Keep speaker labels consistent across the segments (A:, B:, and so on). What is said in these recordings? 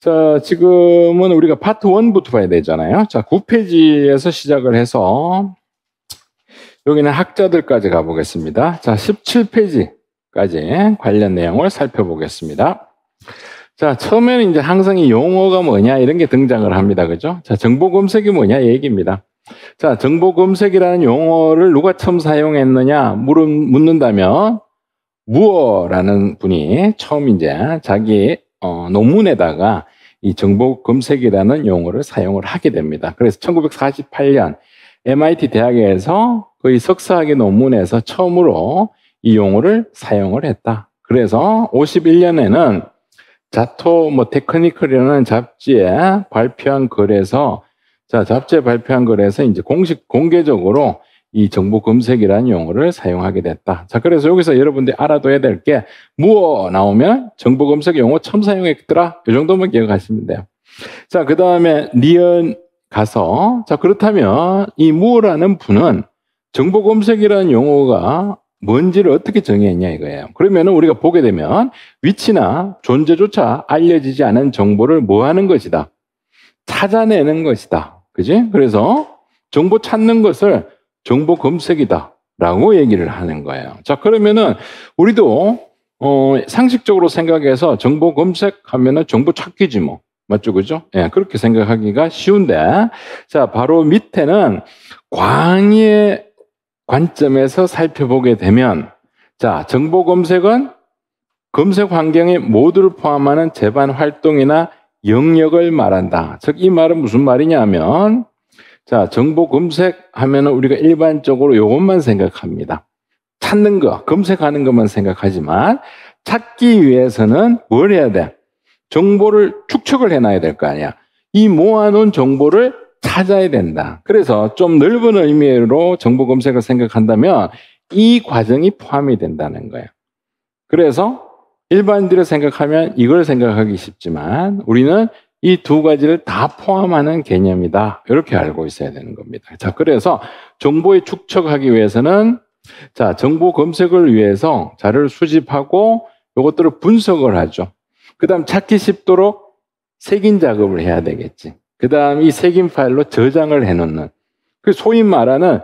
A: 자, 지금은 우리가 파트 1부터 봐야 되잖아요. 자, 9페이지에서 시작을 해서 여기는 학자들까지 가보겠습니다. 자, 17페이지까지 관련 내용을 살펴보겠습니다. 자, 처음에는 이제 항상 이 용어가 뭐냐 이런 게 등장을 합니다. 그죠? 자, 정보 검색이 뭐냐 이 얘기입니다. 자, 정보 검색이라는 용어를 누가 처음 사용했느냐 묻는다면 무어라는 분이 처음 이제 자기 논문에다가 이 정보 검색이라는 용어를 사용을 하게 됩니다. 그래서 1948년 MIT 대학에서 거의 석사학위 논문에서 처음으로 이 용어를 사용을 했다. 그래서 51년에는 자토 테크니컬이라는 잡지에 발표한 글에서 잡지에 발표한 글에서 이제 공개적으로 이 정보 검색이라는 용어를 사용하게 됐다. 자, 그래서 여기서 여러분들이 알아둬야 될 게 무어 나오면 정보 검색 용어 처음 사용했더라. 이 정도만 기억하시면 돼요. 자, 그 다음에 니은 가서 자, 그렇다면 이 무어라는 분은 정보 검색이라는 용어가 뭔지를 어떻게 정의했냐 이거예요. 그러면 우리가 보게 되면 위치나 존재조차 알려지지 않은 정보를 뭐 하는 것이다? 찾아내는 것이다. 그지? 그래서 정보 찾는 것을 정보 검색이다 라고 얘기를 하는 거예요. 자, 그러면은 우리도 상식적으로 생각해서 정보 검색하면은 정보 찾기지 뭐. 맞죠? 그죠? 예, 그렇게 생각하기가 쉬운데, 자, 바로 밑에는 광의의 관점에서 살펴보게 되면, 자, 정보 검색은 검색 환경의 모두를 포함하는 재반 활동이나 영역을 말한다. 즉, 이 말은 무슨 말이냐면, 자, 정보 검색하면 우리가 일반적으로 이것만 생각합니다. 찾는 거, 검색하는 것만 생각하지만 찾기 위해서는 뭘 해야 돼? 정보를 축적을 해놔야 될 거 아니야. 이 모아놓은 정보를 찾아야 된다. 그래서 좀 넓은 의미로 정보 검색을 생각한다면 이 과정이 포함이 된다는 거예요. 그래서 일반인들을 생각하면 이걸 생각하기 쉽지만 우리는 이 두 가지를 다 포함하는 개념이다. 이렇게 알고 있어야 되는 겁니다. 자, 그래서 정보에 축적하기 위해서는 자, 정보 검색을 위해서 자료를 수집하고 이것들을 분석을 하죠. 그 다음 찾기 쉽도록 색인 작업을 해야 되겠지. 그 다음 이 색인 파일로 저장을 해놓는 그 소위 말하는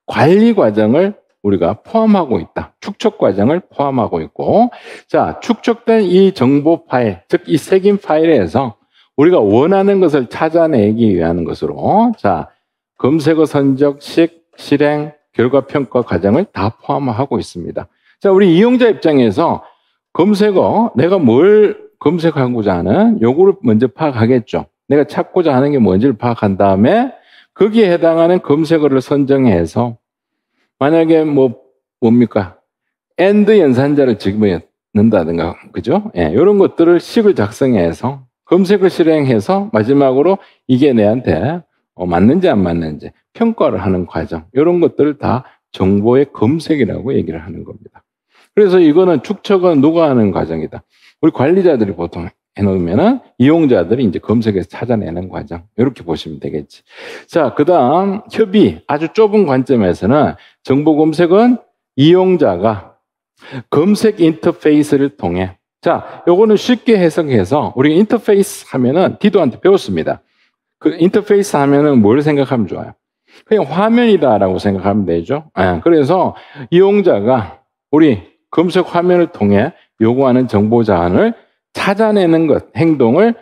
A: 관리 과정을 우리가 포함하고 있다. 축적 과정을 포함하고 있고 자, 축적된 이 정보 파일, 즉 이 색인 파일에서 우리가 원하는 것을 찾아내기 위한 것으로 자, 검색어 선적식, 실행, 결과 평가 과정을 다 포함하고 있습니다. 자, 우리 이용자 입장에서 검색어, 내가 뭘 검색하고자 하는 요구를 먼저 파악하겠죠. 내가 찾고자 하는 게 뭔지를 파악한 다음에 거기에 해당하는 검색어를 선정해서 만약에 뭡니까? AND 연산자를 집어넣는다든가, 그죠? 예, 이런 것들을 식을 작성해서 검색을 실행해서 마지막으로 이게 내한테 맞는지 안 맞는지 평가를 하는 과정, 이런 것들을 다 정보의 검색이라고 얘기를 하는 겁니다. 그래서 이거는 축적은 누가 하는 과정이다. 우리 관리자들이 보통 해놓으면은 이용자들이 이제 검색해서 찾아내는 과정, 이렇게 보시면 되겠지. 자, 그 다음 협의, 아주 좁은 관점에서는 정보 검색은 이용자가 검색 인터페이스를 통해 자, 요거는 쉽게 해석해서 우리 인터페이스 하면은 디도한테 배웠습니다. 그 인터페이스 하면은 뭘 생각하면 좋아요? 그냥 화면이다라고 생각하면 되죠. 그래서 이용자가 우리 검색 화면을 통해 요구하는 정보 자원을 찾아내는 것, 행동을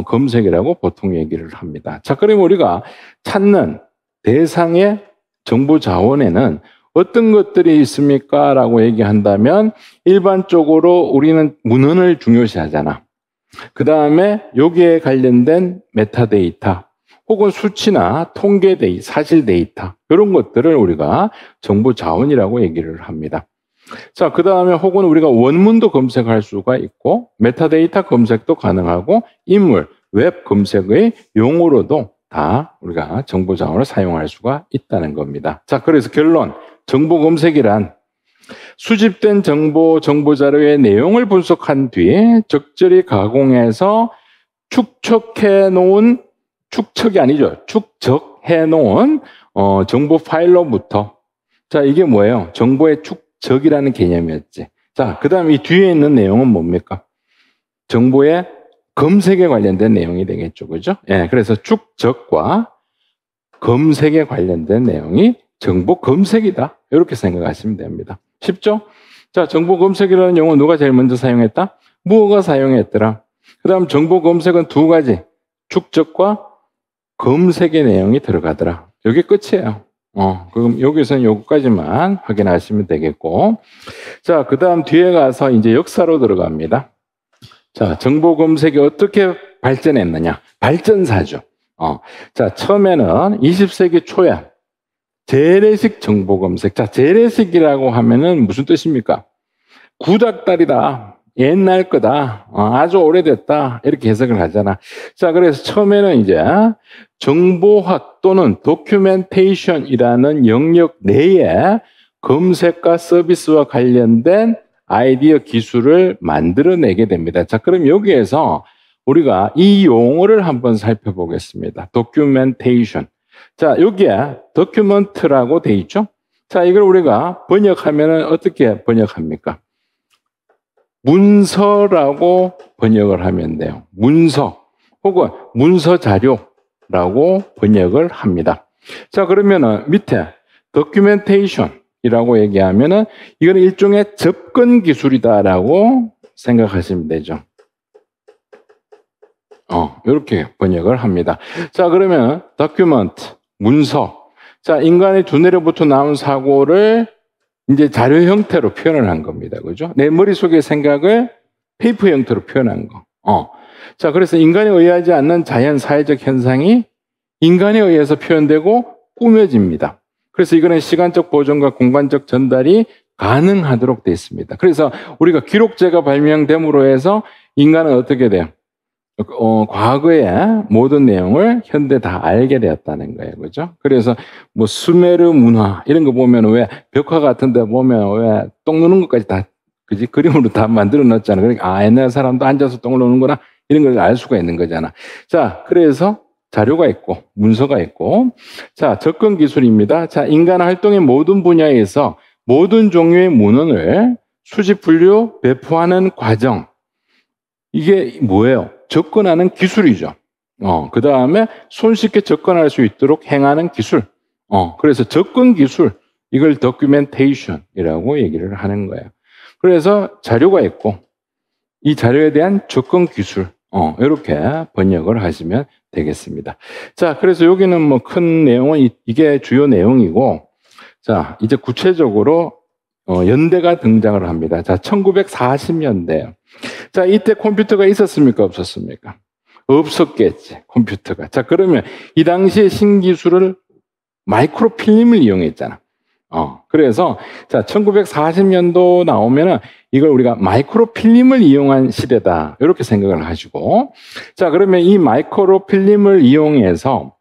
A: 검색이라고 보통 얘기를 합니다. 자, 그러면 우리가 찾는 대상의 정보 자원에는 어떤 것들이 있습니까? 라고 얘기한다면 일반적으로 우리는 문헌을 중요시하잖아. 그 다음에 여기에 관련된 메타데이터 혹은 수치나 통계 데이터, 사실 데이터 이런 것들을 우리가 정보 자원이라고 얘기를 합니다. 자, 그 다음에 혹은 우리가 원문도 검색할 수가 있고 메타데이터 검색도 가능하고 인물, 웹 검색의 용어로도 다 우리가 정보 자원을 사용할 수가 있다는 겁니다. 자, 그래서 결론. 정보 검색이란 수집된 정보 자료의 내용을 분석한 뒤에 적절히 가공해서 축적해 놓은 정보 파일로부터 자, 이게 뭐예요? 정보의 축적이라는 개념이었지. 자, 그 다음 이 뒤에 있는 내용은 뭡니까? 정보의 검색에 관련된 내용이 되겠죠. 그죠? 예, 그래서 축적과 검색에 관련된 내용이 정보 검색이다. 이렇게 생각하시면 됩니다. 쉽죠? 자, 정보 검색이라는 용어 누가 제일 먼저 사용했다? 무어가 사용했더라. 그 다음 정보 검색은 두 가지. 축적과 검색의 내용이 들어가더라. 이게 끝이에요. 그럼 여기서는 요거까지만 확인하시면 되겠고. 자, 그 다음 뒤에 가서 이제 역사로 들어갑니다. 자, 정보 검색이 어떻게 발전했느냐? 발전사죠. 자, 처음에는 20세기 초에 재래식 정보 검색. 자, 재래식이라고 하면은 무슨 뜻입니까? 구닥다리다. 옛날 거다. 아주 오래됐다. 이렇게 해석을 하잖아. 자, 그래서 처음에는 이제 정보학 또는 도큐멘테이션이라는 영역 내에 검색과 서비스와 관련된 아이디어 기술을 만들어내게 됩니다. 자, 그럼 여기에서 우리가 이 용어를 한번 살펴보겠습니다. 도큐멘테이션. 자, 여기에 도큐먼트라고 돼 있죠? 자, 이걸 우리가 번역하면 어떻게 번역합니까? 문서라고 번역을 하면 돼요. 문서 혹은 문서 자료라고 번역을 합니다. 자, 그러면은 밑에 도큐멘테이션이라고 얘기하면은 이거는 일종의 접근 기술이다라고 생각하시면 되죠. 이렇게 번역을 합니다. 자, 그러면 document, 문서. 자, 인간의 두뇌로부터 나온 사고를 이제 자료 형태로 표현을 한 겁니다. 그죠? 내 머릿속의 생각을 페이퍼 형태로 표현한 거. 자, 그래서 인간에 의하지 않는 자연 사회적 현상이 인간에 의해서 표현되고 꾸며집니다. 그래서 이거는 시간적 보존과 공간적 전달이 가능하도록 되어 있습니다. 그래서 우리가 기록재가 발명됨으로 해서 인간은 어떻게 돼요? 과거의 모든 내용을 현대 다 알게 되었다는 거예요. 그죠? 그래서 뭐 수메르 문화 이런 거 보면 왜 벽화 같은 데 보면 왜 똥 누는 것까지 다 그지? 그림으로 다 만들어 놨잖아. 그러니까 옛날 사람도 앉아서 똥을 누는구나 이런 걸 알 수가 있는 거잖아. 자, 그래서 자료가 있고 문서가 있고 자, 접근 기술입니다. 자, 인간 활동의 모든 분야에서 모든 종류의 문헌을 수집 분류 배포하는 과정 이게 뭐예요? 접근하는 기술이죠. 그 다음에 손쉽게 접근할 수 있도록 행하는 기술. 그래서 접근 기술, 이걸 도큐멘테이션이라고 얘기를 하는 거예요. 그래서 자료가 있고, 이 자료에 대한 접근 기술, 이렇게 번역을 하시면 되겠습니다. 자, 그래서 여기는 뭐 큰 내용은 이게 주요 내용이고, 자, 이제 구체적으로 연대가 등장을 합니다. 자, 1940년대. 자, 이때 컴퓨터가 있었습니까? 없었습니까? 없었겠지, 컴퓨터가. 자, 그러면 이 당시에 신기술을 마이크로필름을 이용했잖아. 그래서, 자, 1940년도 나오면은 이걸 우리가 마이크로필름을 이용한 시대다. 이렇게 생각을 하시고. 자, 그러면 이 마이크로필름을 이용해서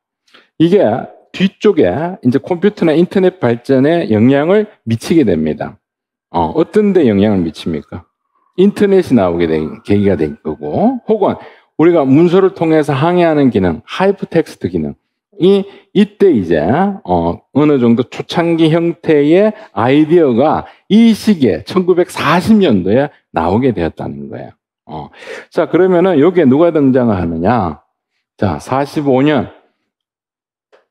A: 이게 뒤쪽에 이제 컴퓨터나 인터넷 발전에 영향을 미치게 됩니다. 어떤 데 영향을 미칩니까? 인터넷이 나오게 된 계기가 된 거고, 혹은 우리가 문서를 통해서 항해하는 기능, 하이퍼텍스트 기능이 이때 이제 어느 정도 초창기 형태의 아이디어가 이 시기에 1940년도에 나오게 되었다는 거예요. 자, 그러면은 여기에 누가 등장을 하느냐? 자, 45년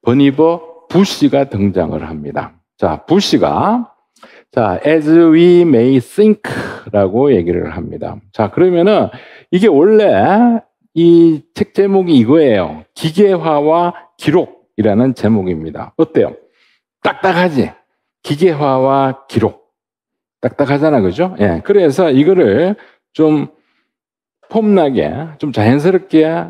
A: 버니버 부시가 등장을 합니다. 자, 부시가 자, as we may think라고 얘기를 합니다. 자, 그러면은 이게 원래 이 책 제목이 이거예요. 기계화와 기록이라는 제목입니다. 어때요? 딱딱하지? 기계화와 기록. 딱딱하잖아, 그죠? 예. 그래서 이거를 좀 폼나게, 좀 자연스럽게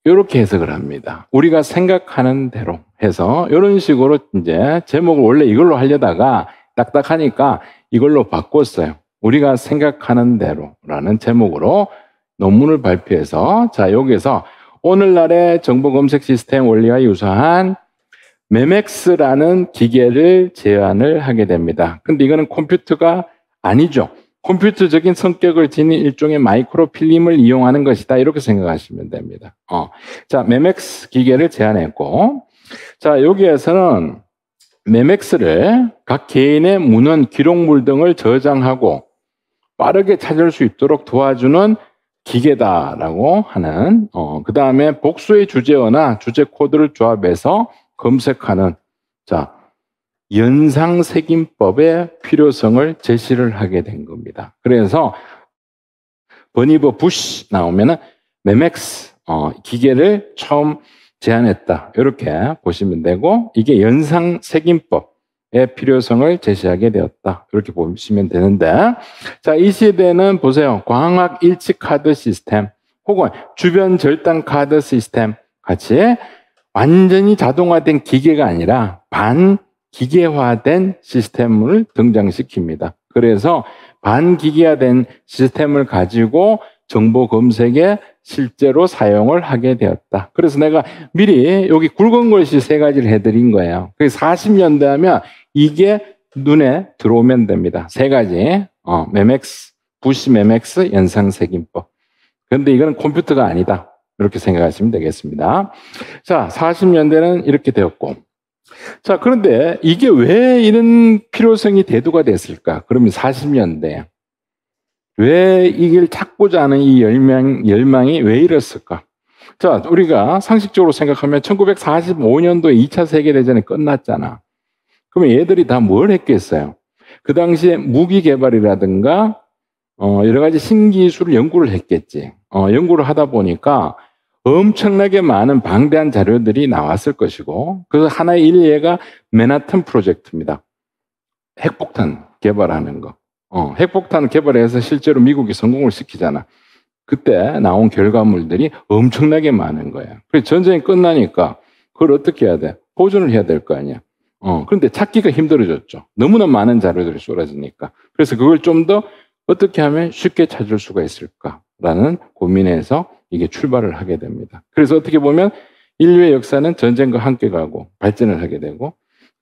A: 이렇게 해석을 합니다. 우리가 생각하는 대로 해서 이런 식으로 이제 제목을 원래 이걸로 하려다가 딱딱하니까 이걸로 바꿨어요. 우리가 생각하는 대로라는 제목으로 논문을 발표해서 자, 여기서 오늘날의 정보 검색 시스템 원리와 유사한 메맥스라는 기계를 제안을 하게 됩니다. 근데 이거는 컴퓨터가 아니죠. 컴퓨터적인 성격을 지닌 일종의 마이크로필름을 이용하는 것이다. 이렇게 생각하시면 됩니다. 자, 메맥스 기계를 제안했고, 자, 여기에서는 메맥스를 각 개인의 문헌, 기록물 등을 저장하고 빠르게 찾을 수 있도록 도와주는 기계다라고 하는, 그 다음에 복수의 주제어나 주제 코드를 조합해서 검색하는, 자, 연상색임법의 필요성을 제시를 하게 된 겁니다. 그래서 버니버 부시 나오면은 메맥스, 기계를 처음 제안했다. 이렇게 보시면 되고, 이게 연상색임법의 필요성을 제시하게 되었다. 이렇게 보시면 되는데, 자, 이 시대는 보세요. 광학 일치 카드 시스템 혹은 주변 절단 카드 시스템 같이 완전히 자동화된 기계가 아니라 반기계화된 시스템을 등장시킵니다. 그래서 반기계화된 시스템을 가지고 정보 검색에 실제로 사용을 하게 되었다. 그래서 내가 미리 여기 굵은 글씨 3가지를 해드린 거예요. 그래서 40년대 하면 이게 눈에 들어오면 됩니다. 3가지. 메맥스, 부시 메맥스, 연상색임법. 그런데 이거는 컴퓨터가 아니다. 이렇게 생각하시면 되겠습니다. 자, 40년대는 이렇게 되었고. 자, 그런데 이게 왜 이런 필요성이 대두가 됐을까? 그러면 40년대. 왜 이걸 찾고자 하는 이 열망이 왜 이랬을까? 자, 우리가 상식적으로 생각하면 1945년도에 2차 세계대전이 끝났잖아. 그러면 얘들이 다 뭘 했겠어요? 그 당시에 무기 개발이라든가, 여러 가지 신기술을 연구를 했겠지. 연구를 하다 보니까 엄청나게 많은 방대한 자료들이 나왔을 것이고, 그래서 하나의 일례가 맨하튼 프로젝트입니다. 핵폭탄 개발하는 거. 핵폭탄 개발해서 실제로 미국이 성공을 시키잖아. 그때 나온 결과물들이 엄청나게 많은 거예요. 그래서 전쟁이 끝나니까 그걸 어떻게 해야 돼? 보존을 해야 될 거 아니야. 그런데 찾기가 힘들어졌죠. 너무나 많은 자료들이 쏟아지니까. 그래서 그걸 좀 더 어떻게 하면 쉽게 찾을 수가 있을까라는 고민에서 이게 출발을 하게 됩니다. 그래서 어떻게 보면 인류의 역사는 전쟁과 함께 가고 발전을 하게 되고,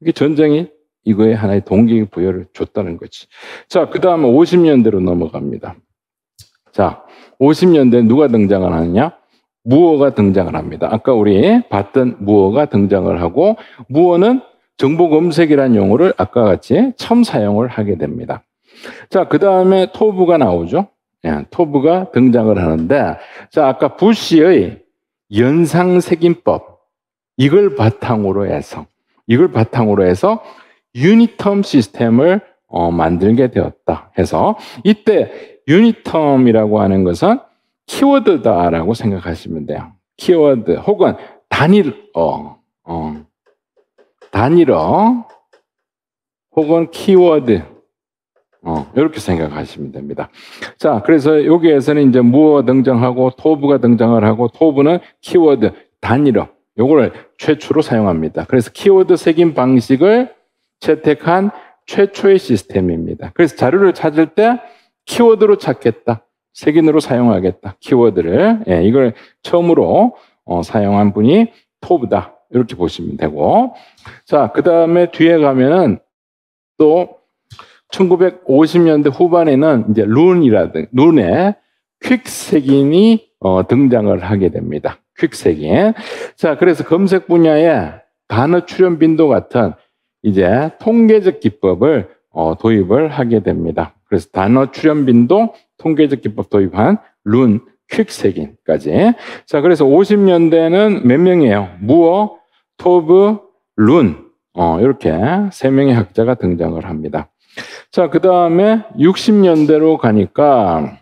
A: 이게 전쟁이 이거에 하나의 동기 부여를 줬다는 거지. 자, 그 다음에 50년대로 넘어갑니다. 자, 50년대 누가 등장을 하느냐? 무어가 등장을 합니다. 아까 우리 봤던 무어가 등장을 하고, 무어는 정보 검색이라는 용어를 아까 같이 처음 사용을 하게 됩니다. 자, 그 다음에 토브가 나오죠. 예, 토브가 등장을 하는데, 자, 아까 부시의 연상색임법, 이걸 바탕으로 해서 유니텀 시스템을 만들게 되었다 해서, 이때 유니텀이라고 하는 것은 키워드다라고 생각하시면 돼요. 키워드 혹은 단일어 혹은 키워드, 이렇게 생각하시면 됩니다. 자, 그래서 여기에서는 이제 무어 등장하고 토브가 등장을 하고, 토브는 키워드, 단일어, 요걸 최초로 사용합니다. 그래서 키워드 색임 방식을 채택한 최초의 시스템입니다. 그래서 자료를 찾을 때 키워드로 찾겠다, 색인으로 사용하겠다, 키워드를. 예, 이걸 처음으로 사용한 분이 토브다, 이렇게 보시면 되고. 자, 그 다음에 뒤에 가면은 또 1950년대 후반에는 이제 룬의 퀵색인이 등장을 하게 됩니다. 퀵색인. 자, 그래서 검색 분야에 단어 출현 빈도 같은 이제 통계적 기법을 도입을 하게 됩니다. 그래서 단어 출현 빈도, 통계적 기법 도입한 룬, 퀵색인까지. 자, 그래서 50년대는 몇 명이에요? 무어, 토브, 룬. 이렇게 3명의 학자가 등장을 합니다. 자, 그 다음에 60년대로 가니까